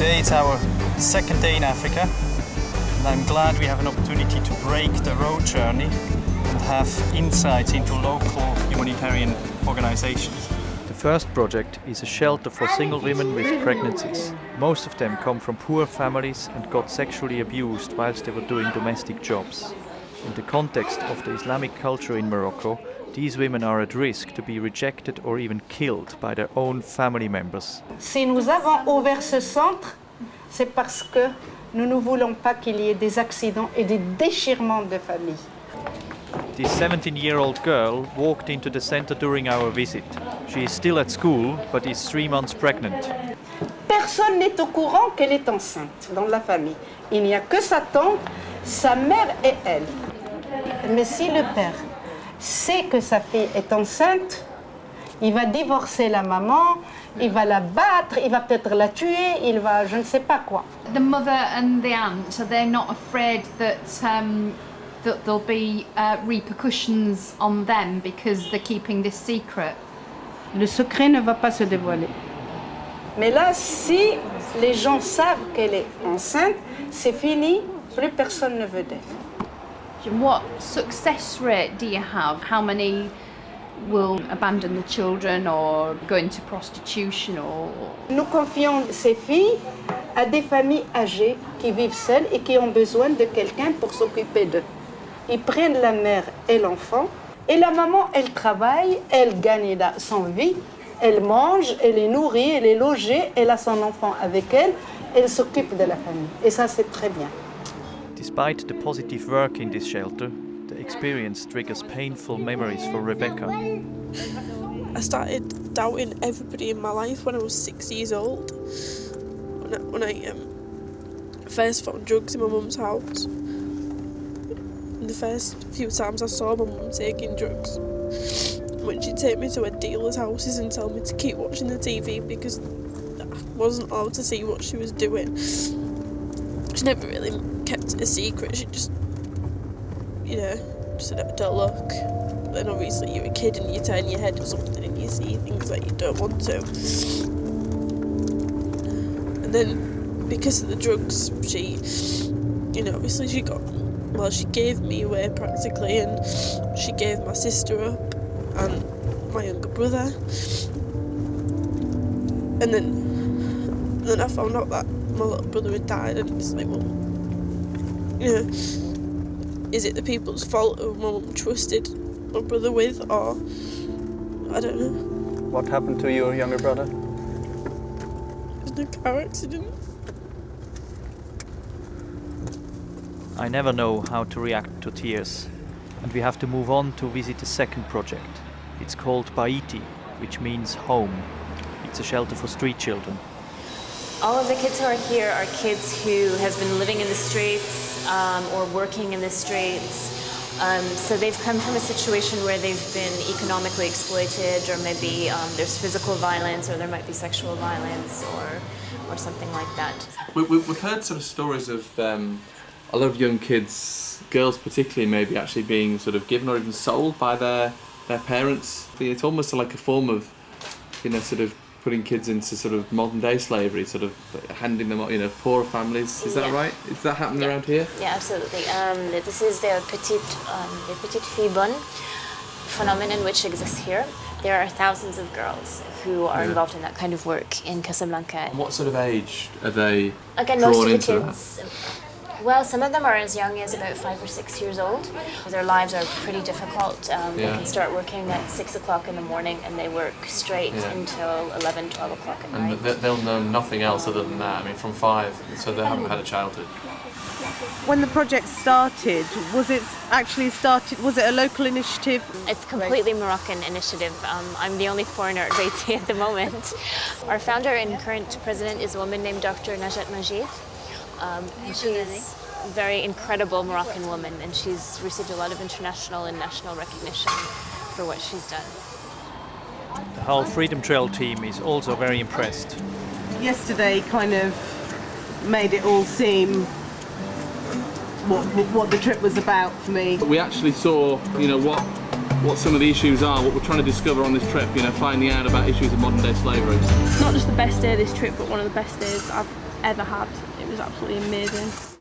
Today it's our second day in Africa, and I'm glad we have an opportunity to break the road journey and have insights into local humanitarian organizations. The first project is a shelter for single women with pregnancies. Most of them come from poor families and got sexually abused whilst they were doing domestic jobs. In the context of the Islamic culture in Morocco, these women are at risk to be rejected or even killed by their own family members. Si nous avons ouvert ce centre, c'est parce que nous ne voulons pas qu'il y ait des accidents et des déchirements de famille. This 17-year-old girl walked into the center during our visit. She is still at school, but is 3 months pregnant. Personne n'est au courant qu'elle est enceinte dans la famille. Il n'y a que sa tante, sa mère et elle. Mais si le père sait que sa fille est enceinte, il va divorcer la maman, il va la battre, il va peut-être la tuer, il va je ne sais pas quoi. The mother and the aunt, are they not afraid that that there'll be repercussions on them because they're keeping this secret? Le secret ne va pas se dévoiler. Mais là, si les gens savent qu'elle est enceinte, c'est fini, plus personne ne veut d'elle. What success rate do you have? How many will abandon the children or go into prostitution or... Nous confions ces filles à des familles âgées qui vivent seules et qui ont besoin de quelqu'un pour s'occuper d'eux. Ils prennent la mère et l'enfant, et la maman, elle travaille, elle gagne son vie, elle mange, elle est nourrie, elle est logée, elle a son enfant avec elle, elle s'occupe de la famille. Et ça, c'est très bien. Despite the positive work in this shelter, the experience triggers painful memories for Rebecca. I started doubting everybody in my life when I was 6 years old. When I first found drugs in my mum's house. And the first few times I saw my mum taking drugs. When she'd take me to her dealers' houses and tell me to keep watching the TV because I wasn't allowed to see what she was doing. She never really kept it a secret. She just, just said, don't look. Then obviously you're a kid and you turn your head or something and you see things that you don't want to. And then because of the drugs, she, obviously she gave me away practically, and she gave my sister up and my younger brother. And then I found out that my little brother had died, and it's like, well, is it the people's fault who my mum trusted my brother with, or I don't know. What happened to your younger brother? It was a car accident. I never know how to react to tears, and we have to move on to visit the second project. It's called Baiti, which means home. It's a shelter for street children. All of the kids who are here are kids who has been living in the streets or working in the streets. So they've come from a situation where they've been economically exploited, or maybe there's physical violence, or there might be sexual violence, or something like that. We've heard sort of stories of a lot of young kids, girls particularly, maybe actually being sort of given or even sold by their parents. It's almost like a form of, sort of putting kids into sort of modern day slavery, sort of handing them, poorer families. Is that right? Is that happening around here? Yeah, absolutely. This is the petite fille bonne phenomenon which exists here. There are thousands of girls who are involved in that kind of work in Casablanca. And what sort of age are they Again, drawn most of the into kids. Well, some of them are as young as about 5 or 6 years old. Their lives are pretty difficult. They can start working at 6 o'clock in the morning and they work straight until 11, 12 o'clock at night. And they'll know nothing else other than that. I mean, from 5, so they haven't had a childhood. When the project started, was it a local initiative? It's completely Moroccan initiative. I'm the only foreigner at Baiti at the moment. Our founder and current president is a woman named Dr. Najat Majid. She's a very incredible Moroccan woman, and she's received a lot of international and national recognition for what she's done. The whole Freedom Trail team is also very impressed. Yesterday kind of made it all seem what the trip was about for me. We actually saw, what what some of the issues are, what we're trying to discover on this trip, you know, finding out about issues of modern day slavery. Not just the best day of this trip, but one of the best days I've ever had. It was absolutely amazing.